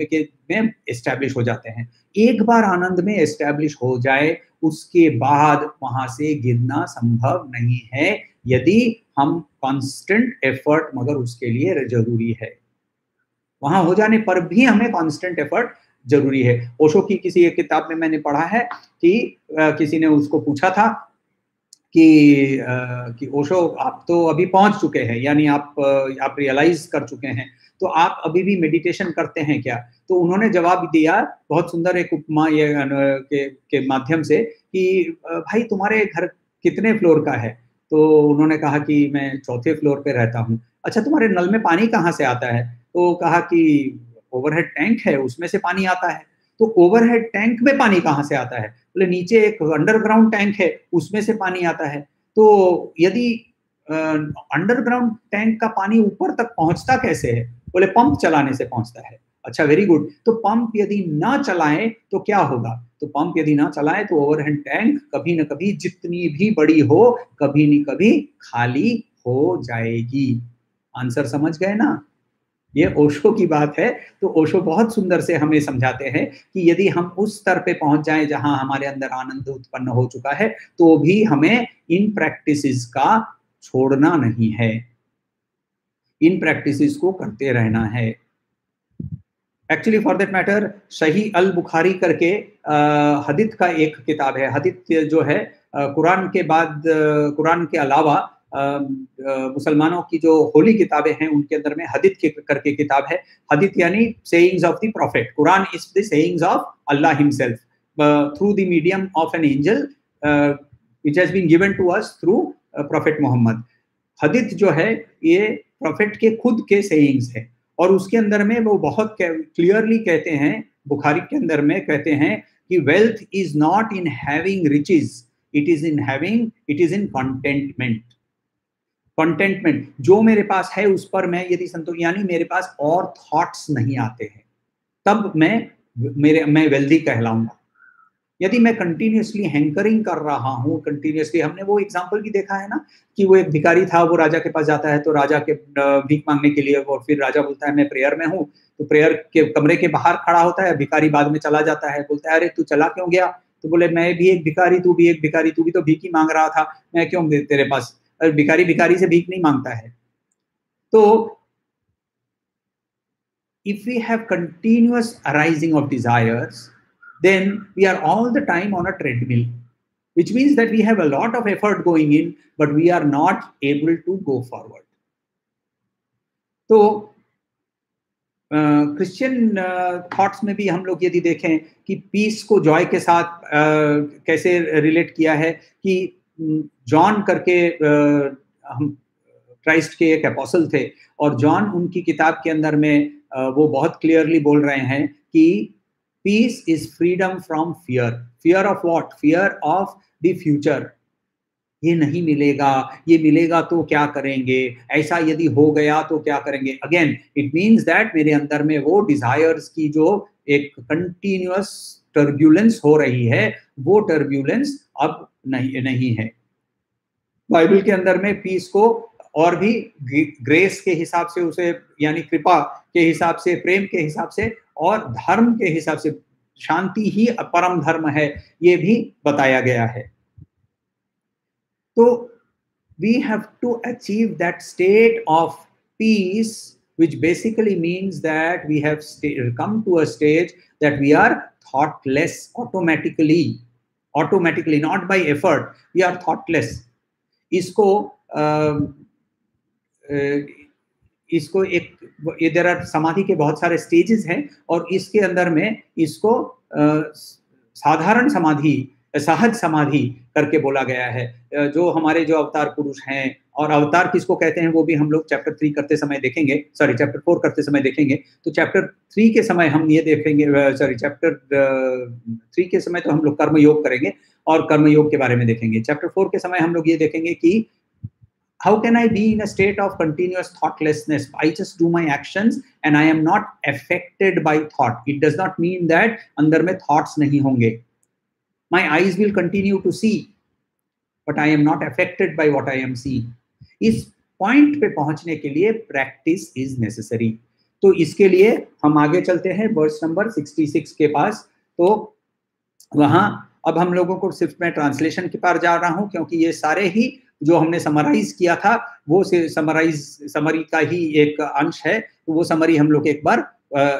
में एस्टैब्लिश हो जाते हैं। एक बार आनंद में एस्टैब्लिश हो जाए उसके बाद वहां से गिरना संभव नहीं है, यदि हम कांस्टेंट एफर्ट, मगर उसके लिए जरूरी है। वहां हो जाने पर भी हमें कांस्टेंट एफर्ट जरूरी है। ओशो की किसी एक किताब में मैंने पढ़ा है कि किसी ने उसको पूछा था कि ओशो आप तो अभी पहुंच चुके हैं, यानी आप रियलाइज कर चुके हैं, तो आप अभी भी मेडिटेशन करते हैं क्या? तो उन्होंने जवाब दिया बहुत सुंदर एक उपमा ये के माध्यम से कि भाई तुम्हारे घर कितने फ्लोर का है? तो उन्होंने कहा कि मैं 4थे फ्लोर पे रहता हूँ। अच्छा तुम्हारे नल में पानी कहाँ से आता है? तो कहा कि ओवरहेड टैंक है उसमें से पानी आता है। तो ओवरहेड टैंक में पानी कहाँ से आता है? बोले नीचे एक अंडरग्राउंड टैंक है उसमें से पानी आता है। तो यदि अंडरग्राउंड टैंक का पानी ऊपर तक पहुंचता कैसे है? बोले पंप चलाने से पहुंचता है। अच्छा वेरी गुड। तो पंप यदि ना चलाएं तो क्या होगा? तो पंप यदि ना चलाएं तो ओवरहेड टैंक कभी ना कभी जितनी भी बड़ी हो कभी न कभी खाली हो जाएगी। आंसर समझ गए ना? ये ओशो की बात है। तो ओशो बहुत सुंदर से हमें समझाते हैं कि यदि हम उस स्तर पे पहुंच जाएं जहां हमारे अंदर आनंद उत्पन्न हो चुका है तो भी हमें इन प्रैक्टिसेस का छोड़ना नहीं है, इन प्रैक्टिसेस को करते रहना है। एक्चुअली फॉर दैट मैटर सही अल बुखारी करके हदीथ का एक किताब है। हदीथ जो है कुरान के बाद, कुरान के अलावा मुसलमानों की जो होली किताबें हैं उनके अंदर में हदीथ करके किताब है। हदीथ यानी sayings of the prophet. Quran is the sayings of Allah himself through the medium of an angel which has been given to us through prophet Mohammed. Hadith जो है ये प्रॉफिट के खुद के सेइंग्स है, और उसके अंदर में वो बहुत क्लियरली कहते हैं, बुखारी के अंदर में कहते हैं कि wealth is not in having riches, it is in contentment. Contentment, जो मेरे पास है उस पर मैं यदि संतोष, यानी मेरे पास और थॉट्स नहीं आते हैं, तब मैं वेल्दी कहलाऊंगा। यदि मैं कंटिन्यूसली हैंकरिंग कर रहा हूँ, कंटिन्यूसली, हमने वो एग्जांपल भी देखा है ना कि वो एक भिखारी था, वो राजा के पास जाता है तो राजा के भीख मांगने के लिए, और फिर राजा बोलता है मैं प्रेयर में हूँ, तो प्रेयर के कमरे के बाहर खड़ा होता है, भिखारी बाद में चला जाता है, बोलता है अरे तू चला क्यों गया? तो बोले मैं भी एक भिखारी, तू भी एक भिखारी, तू भी तो भीख ही मांग रहा था, मैं क्यों तेरे पास? भिखारी भिखारी से भीख नहीं मांगता है। तो if we have continuous arising of desires, then we are all the time on a treadmill, which means that we have a lot of effort going in, but we are not able to go forward. तो Christian thoughts में भी हम लोग यदि देखें कि piece को Joy के साथ कैसे रिलेट किया है कि जॉन करके हम क्राइस्ट के एक एपोस्टल थे, और जॉन उनकी किताब के अंदर में वो बहुत क्लियरली बोल रहे हैं कि peace is freedom from fear. Fear of what? Fear of the future. ये नहीं मिलेगा, ये मिलेगा तो क्या करेंगे, ऐसा यदि हो गया तो क्या करेंगे। अगेन इट मीन्स दैट मेरे अंदर में वो डिजायर्स की जो एक कंटिन्यूअस टर्ब्यूलेंस हो रही है, वो टर्ब्यूलेंस अब नहीं है। बाइबल के अंदर में पीस को और भी ग्रेस के हिसाब से उसे, यानी कृपा के हिसाब से, प्रेम के हिसाब से और धर्म के हिसाब से, शांति ही परम धर्म है, ये भी बताया गया है। So we have to achieve that state of peace, which basically means that we have come to a stage that we are thoughtless automatically, not by effort, we are thoughtless. इसको एक इधर समाधि के बहुत सारे स्टेजेस हैं, और इसके अंदर में इसको साधारण समाधि, सहज समाधि करके बोला गया है। जो हमारे जो अवतार पुरुष हैं, और अवतार किसको कहते हैं वो भी हम लोग चैप्टर 3 करते समय देखेंगे, सॉरी चैप्टर 4 करते समय देखेंगे। तो चैप्टर 3 के समय हम ये देखेंगे, सॉरी चैप्टर 3 के समय तो हम लोग कर्मयोग करेंगे और कर्मयोग के बारे में देखेंगे। चैप्टर 4 के समय हम लोग ये देखेंगे कि how can I be in a state of continuous thoughtlessness? I just do my actions and I am not affected by thought. It does not mean that अंदर में thoughts नहीं होंगे। My eyes will continue to see, but I am not affected by what I am seeing. इस point पे पहुंचने के लिए practice is necessary. तो इसके लिए हम आगे चलते हैं वर्स नंबर 66 के पास। तो वहां अब हम लोगों को सिर्फ मैं ट्रांसलेशन के पार जा रहा हूं, क्योंकि ये सारे ही जो हमने समराइज किया था वो समरी का ही एक अंश है, तो वो समरी हम लोग एक बार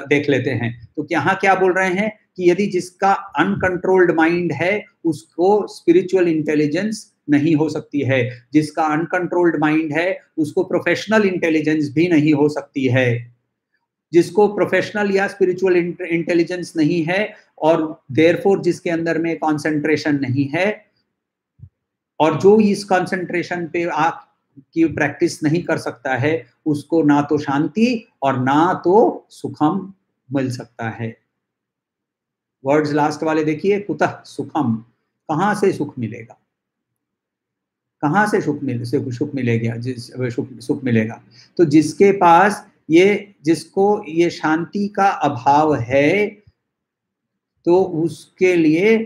देख लेते हैं। तो यहाँ क्या बोल रहे हैं कि यदि जिसका अनकंट्रोल्ड माइंड है उसको स्पिरिचुअल इंटेलिजेंस नहीं हो सकती है, जिसका अनकंट्रोल्ड माइंड है उसको प्रोफेशनल इंटेलिजेंस भी नहीं हो सकती है। जिसको प्रोफेशनल या स्पिरिचुअल इंटेलिजेंस नहीं है और देयरफॉर जिसके अंदर में कंसंट्रेशन नहीं है, और जो इस कंसंट्रेशन पे की प्रैक्टिस नहीं कर सकता है, उसको ना तो शांति और ना तो सुखम मिल सकता है। वर्ड्स लास्ट वाले देखिए, कुतः सुखम, कहां से सुख मिलेगा, कहां से सुख मिलेगा, सुख मिलेगा। तो जिसके पास जिसको ये शांति का अभाव है, तो उसके लिए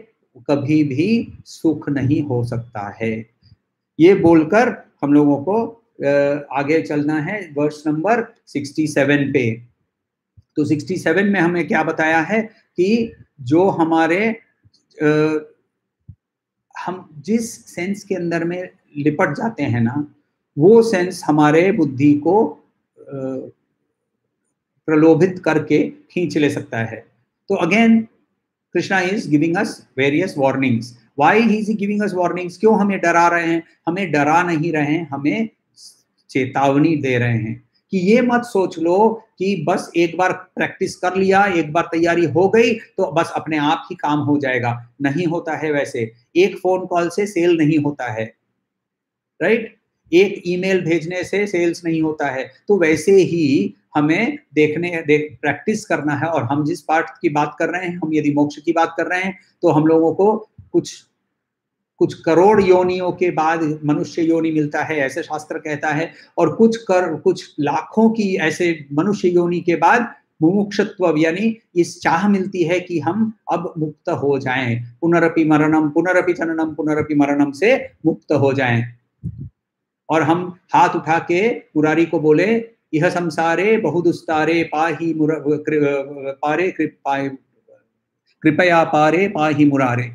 कभी भी सुख नहीं हो सकता है। ये बोलकर हम लोगों को आगे चलना है वर्स नंबर 67 पे। तो 67 में हमें क्या बताया है कि जो हमारे हम जिस सेंस के अंदर में लिपट जाते हैं ना, वो सेंस हमारे बुद्धि को प्रलोभित करके खींच ले सकता है। तो again Krishna is giving us various warnings. Why he is giving us warnings? क्यों हमें डरा रहे हैं? हमें डरा नहीं रहे हैं, हमें चेतावनी दे रहे हैं कि ये मत सोच लो कि बस एक बार प्रैक्टिस कर लिया, एक बार तैयारी हो गई तो बस अपने आप ही काम हो जाएगा। नहीं होता है वैसे। एक फोन कॉल से सेल नहीं होता है, राइट? एक ईमेल भेजने से सेल्स नहीं होता है। तो वैसे ही हमें प्रैक्टिस करना है। और हम जिस पार्ट की बात कर रहे हैं, हम यदि मोक्ष की बात कर रहे हैं, तो हम लोगों को कुछ करोड़ योनियों के बाद मनुष्य योनि मिलता है, ऐसे शास्त्र कहता है। और कुछ लाखों की ऐसे मनुष्य योनि के बाद मुमुक्षत्व, यानी इस चाह मिलती है कि हम अब मुक्त हो जाएं, पुनरपि मरणम पुनरपि जननम पुनरपि मरणम से मुक्त हो जाएं। और हम हाथ उठा के मुरारी को बोले, यह संसारे बहुदुस्तारे पाही पारे कृपया पारे पाही मुरारे।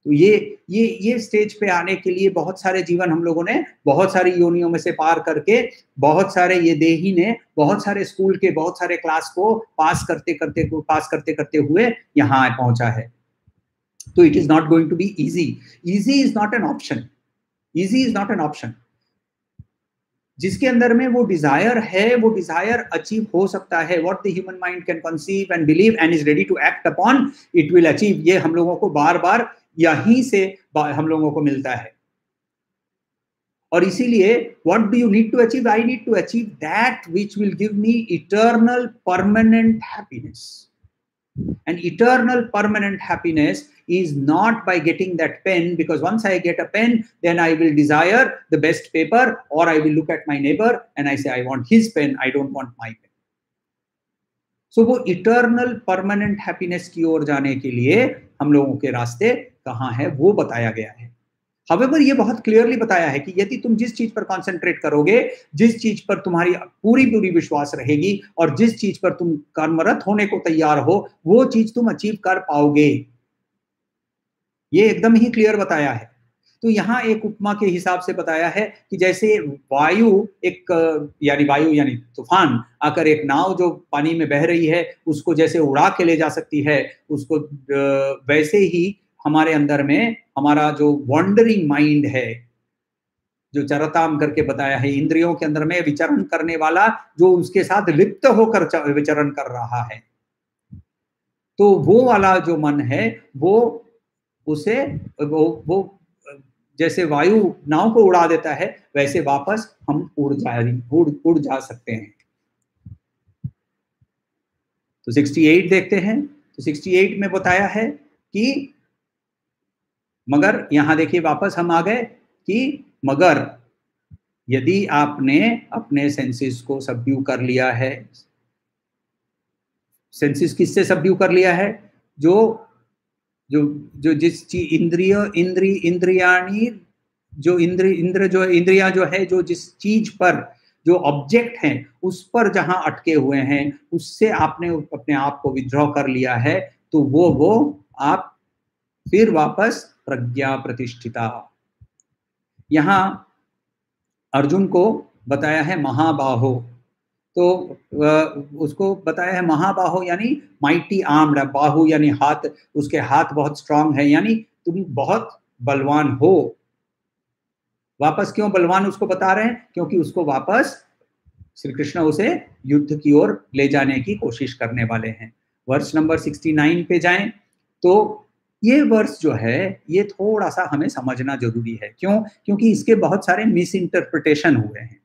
तो ये स्टेज पे आने के लिए बहुत सारे जीवन हम लोगों ने बहुत सारी योनियों में से पार करके, बहुत सारे ये देही ने बहुत सारे स्कूल के बहुत सारे क्लास को पास करते हुए यहाँ पहुंचा है। तो it is not going to be easy. Easy is not an option. Easy is not an option. जिसके अंदर में वो डिजायर है, वो डिजायर अचीव हो सकता है। What the human mind can conceive and believe and is ready to act upon, it will achieve. ये हम लोगों को बार बार यहीं से हम लोगों को मिलता है। और इसीलिए what do you need to achieve? I need to achieve that which will give me eternal permanent happiness. And eternal permanent happiness is not by getting that pen, because once I get a pen, then I will desire the best paper, or I will look at my neighbor and I say, I want his pen, I don't want my pen. So वो eternal permanent happiness की ओर जाने के लिए हम लोगों के रास्ते कहाँ है वो बताया गया है। However, ये बहुत क्लियरली बताया है कि यदि तुम जिस चीज पर कॉन्सेंट्रेट करोगे, जिस चीज पर तुम्हारी पूरी पूरी विश्वास रहेगी और जिस चीज पर तुम कर्मरत होने को तैयार हो, वो चीज तुम अचीव कर पाओगे। ये एकदम ही क्लियर बताया है। तो यहाँ एक उपमा के हिसाब से बताया है कि जैसे वायु यानी तूफान आकर एक नाव जो पानी में बह रही है उसको जैसे उड़ा के ले जा सकती है, उसको वैसे ही हमारे अंदर में हमारा जो वॉन्डरिंग माइंड है, जो चरताम करके बताया है, इंद्रियों के अंदर में विचरण करने वाला, जो उसके साथ लिप्त होकर विचरण कर रहा है, तो वो वाला जो मन है वो उसे वो जैसे वायु नाव को उड़ा देता है, वैसे वापस हम उड़ जा सकते हैं। तो 68 देखते हैं। तो 68 में बताया है कि मगर, यहां देखिए वापस हम आ गए कि मगर यदि आपने अपने सेंसेस को सबड्यू कर लिया है, सेंसेस किससे सबड्यू कर लिया है? जो जिस चीज इंद्रियाणी जो इंद्रिया जो है, जो जिस चीज पर जो ऑब्जेक्ट हैं उस पर जहां अटके हुए हैं, उससे आपने अपने आप को विथड्रॉ कर लिया है, तो वो आप फिर वापस प्रज्ञा प्रतिष्ठिता। यहां अर्जुन को बताया है महाबाहो, तो उसको बताया है महाबाहो यानी माइटी आर्म्ड, बाहु यानी हाथ, उसके हाथ बहुत स्ट्रांग है, यानी तुम बहुत बलवान हो। वापस क्यों बलवान उसको बता रहे हैं? क्योंकि उसको वापस श्री कृष्ण उसे युद्ध की ओर ले जाने की कोशिश करने वाले हैं। वर्ष नंबर 69 पे जाएं तो ये वर्ष जो है ये थोड़ा सा हमें समझना जरूरी है। क्यों? क्योंकि इसके बहुत सारे मिस इंटरप्रिटेशन हुए हैं।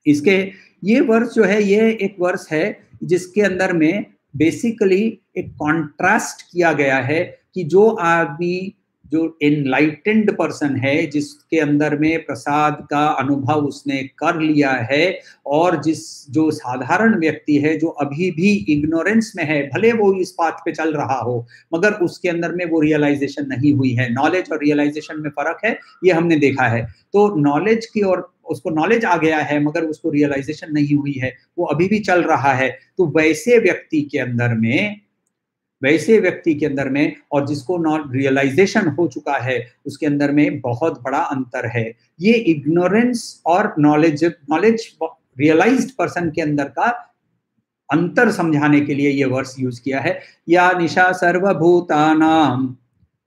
इसके ये वर्ष जो है ये एक वर्ष है जिसके अंदर में बेसिकली एक कॉन्ट्रास्ट किया गया है कि जो आदमी, जो एनलाइटेंड पर्सन है, जिसके अंदर में प्रसाद का अनुभव उसने कर लिया है, और जो साधारण व्यक्ति है जो अभी भी इग्नोरेंस में है, भले वो इस पाथ पे चल रहा हो मगर उसके अंदर में वो रियलाइजेशन नहीं हुई है। नॉलेज और रियलाइजेशन में फर्क है, ये हमने देखा है। तो नॉलेज की ओर उसको नॉलेज आ गया है मगर उसको रियलाइजेशन नहीं हुई है, वो अभी भी चल रहा है। तो वैसे व्यक्ति के अंदर में और जिसको रियलाइजेशन हो चुका है उसके अंदर में बहुत बड़ा अंतर है। ये इग्नोरेंस और नॉलेज रियलाइज्ड पर्सन के अंदर का अंतर समझाने के लिए ये वर्स यूज किया है। या निशा सर्वभूतानां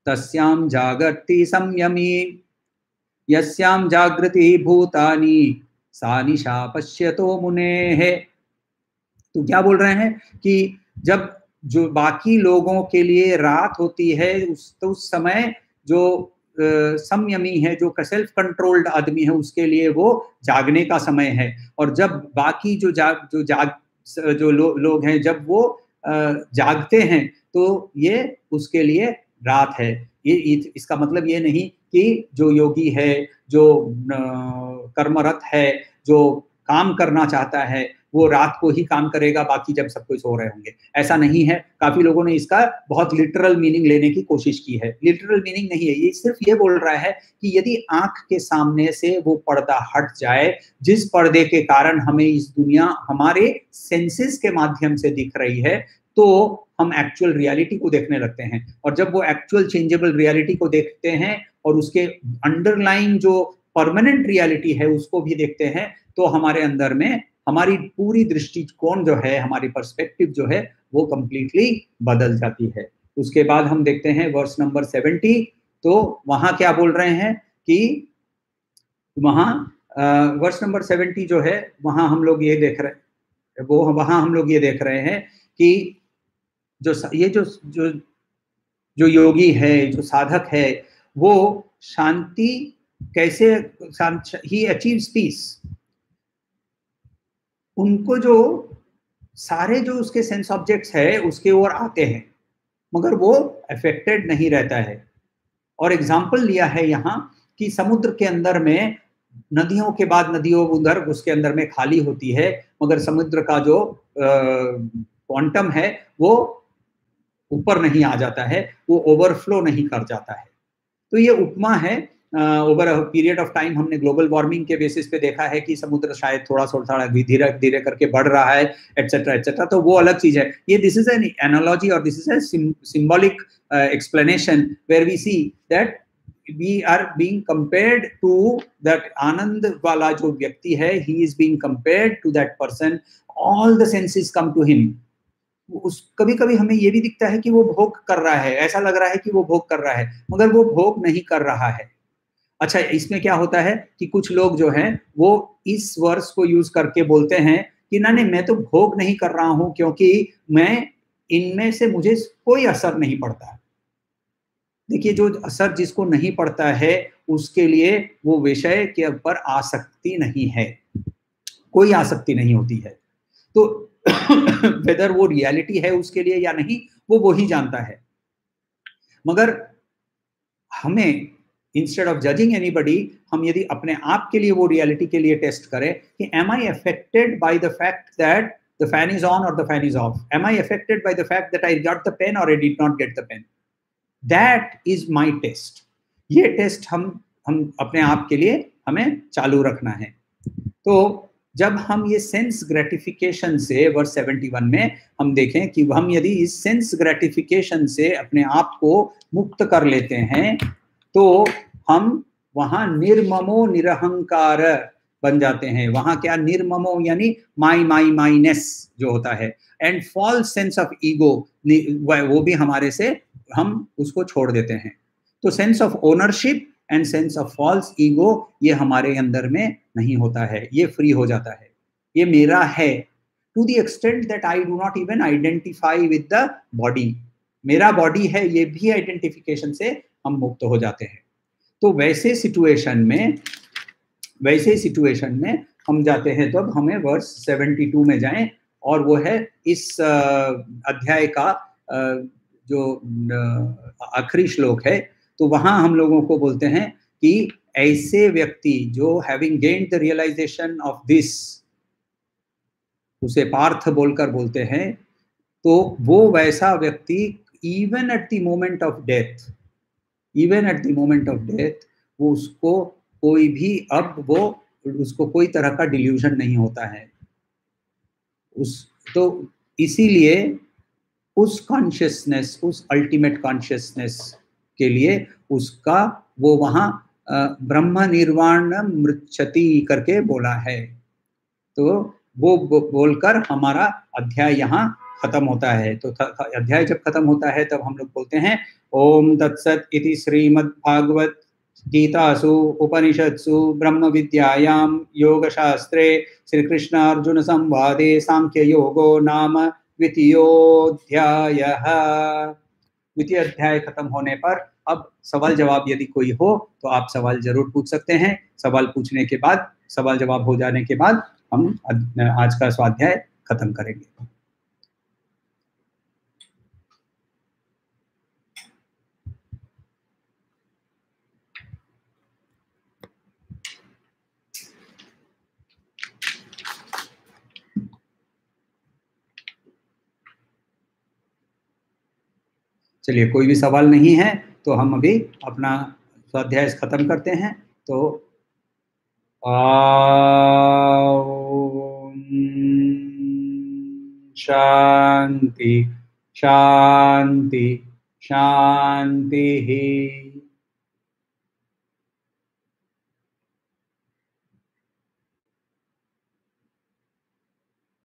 तस्यां जागर्ति संयमी, यस्यां जागृति भूतानि सा निशा पश्यतो मुनेः। तो क्या बोल रहे हैं कि जब जो बाकी लोगों के लिए रात होती है उस समय जो संयमी है, जो सेल्फ कंट्रोल्ड आदमी है, उसके लिए वो जागने का समय है। और जब बाकी जो लोग हैं जब वो जागते हैं तो ये उसके लिए रात है। ये इसका मतलब ये नहीं कि जो योगी है, जो कर्मरत है, जो काम करना चाहता है, वो रात को ही काम करेगा, बाकी जब सब कोई सो रहे होंगे, ऐसा नहीं है। काफी लोगों ने इसका बहुत लिटरल मीनिंग लेने की कोशिश की है। लिटरल मीनिंग नहीं है, ये सिर्फ ये बोल रहा है कि यदि आंख के सामने से वो पर्दा हट जाए, जिस पर्दे के कारण हमें इस दुनिया हमारे सेंसेस के माध्यम से दिख रही है, तो हम एक्चुअल रियलिटी को देखने लगते हैं। और जब वो एक्चुअल चेंजेबल रियलिटी को देखते हैं और उसके अंडरलाइन जो परमानेंट रियलिटी है उसको भी देखते हैं, तो हमारे अंदर में हमारी पूरी दृष्टिकोण जो है, हमारी पर्सपेक्टिव जो है वो कंप्लीटली बदल जाती है। उसके बाद हम देखते हैं वर्स नंबर 70। तो वहां क्या बोल रहे हैं कि वहां वर्स नंबर 70 जो है वहां हम लोग ये देख रहे वहां हम लोग ये देख रहे हैं कि जो योगी है, जो साधक है, वो शांति कैसे, ही अचीव्स पीस। उनको जो सारे जो उसके सेंस ऑब्जेक्ट्स है उसके ओर आते हैं, मगर वो अफेक्टेड नहीं रहता है। और एग्जाम्पल लिया है यहाँ कि समुद्र के अंदर में नदियों के बाद नदियों उधर उसके अंदर में खाली होती है, मगर समुद्र का जो क्वांटम है वो ऊपर नहीं आ जाता है, वो ओवरफ्लो नहीं कर जाता है। तो ये उपमा है। Over a period of time हमने ग्लोबल वार्मिंग के बेसिस पे देखा है कि समुद्र शायद थोड़ा धीरे धीरे करके बढ़ रहा है, एटसेट्रा एटसेट्रा, तो वो अलग चीज है। ये दिस इज एन एनालॉजी और this is a symbolic explanation where we see that we are being compared to that आनंद वाला जो व्यक्ति है, he is being compared to that person, all the senses come to him। उस कभी कभी हमें ये भी दिखता है कि वो भोग कर रहा है, ऐसा लग रहा है कि वो भोग कर रहा है, मगर वो भोग नहीं कर रहा है। अच्छा, इसमें क्या होता है कि कुछ लोग जो हैं वो इस वर्स को यूज करके बोलते हैं कि ना नहीं, मैं तो भोग नहीं कर रहा हूं क्योंकि मैं इनमें से मुझे कोई असर नहीं पड़ता। देखिए, जो असर जिसको नहीं पड़ता है उसके लिए वो विषय के ऊपर आसक्ति नहीं है, कोई आसक्ति नहीं होती है। तो वेदर वो रियलिटी है उसके लिए या नहीं, वो ही जानता है। मगर हमें इंस्टेड ऑफ जजिंग एनीबडी, हम यदि अपने आप के लिए वो रियलिटी के लिए टेस्ट करें कि am I affected by the fact that the fan is on और the fan is off, am I affected by the fact that I got the pain और I did not get the pain, that is my test. ये test हम अपने आप के लिए हमें चालू रखना है। तो जब हम ये सेंस ग्रेटिफिकेशन से वर्स 71 में हम देखें कि हम यदि इस सेंस ग्रेटिफिकेशन से अपने आप को मुक्त कर लेते हैं तो हम वहां निर्ममो निरहंकार बन जाते हैं। वहां क्या, निर्ममो यानी माइनेस जो होता है, and false sense of ego, वो भी हमारे से हम उसको छोड़ देते हैं। तो sense of ownership and sense of false ego ये हमारे अंदर में नहीं होता है, ये फ्री हो जाता है। ये मेरा है to the extent that I do not even identify with the body. मेरा बॉडी है, ये भी आइडेंटिफिकेशन से हम मुक्त हो जाते हैं। तो वैसे सिचुएशन में हम जाते हैं, तो अब हमें वर्स 72 में जाएं, और वो है इस अध्याय का जो आखिरी श्लोक है। तो वहां हम लोगों को बोलते हैं कि ऐसे व्यक्ति जो having gained the realization of this, उसे पार्थ बोलकर बोलते हैं, तो वो वैसा व्यक्ति even at the moment of death, वो उसको कोई भी, अब वो उसको कोई तरह का डिल्यूजन नहीं होता है। तो इसीलिए उस कॉन्शियसनेस, उस अल्टीमेट कॉन्शियसनेस के लिए उसका वो वहां ब्रह्म निर्वाण मृच्छति करके बोला है। तो वो बोलकर हमारा अध्याय यहाँ खत्म होता है। तो अध्याय जब खत्म होता है तब हम लोग बोलते हैं ओम तत्सत इति श्रीमद्भागवत गीतासु उपनिषत्सु ब्रह्म विद्यायां योग शास्त्रे श्री कृष्ण अर्जुन संवादे सांख्य योगो नाम द्वितीयोऽध्यायः। द्वितीय अध्याय खत्म होने पर अब सवाल जवाब यदि कोई हो तो आप सवाल जरूर पूछ सकते हैं। सवाल पूछने के बाद, सवाल जवाब हो जाने के बाद हम आज का स्वाध्याय खत्म करेंगे। चलिए, कोई भी सवाल नहीं है तो हम अभी अपना स्वाध्याय खत्म करते हैं। तो शांति शांति शांति।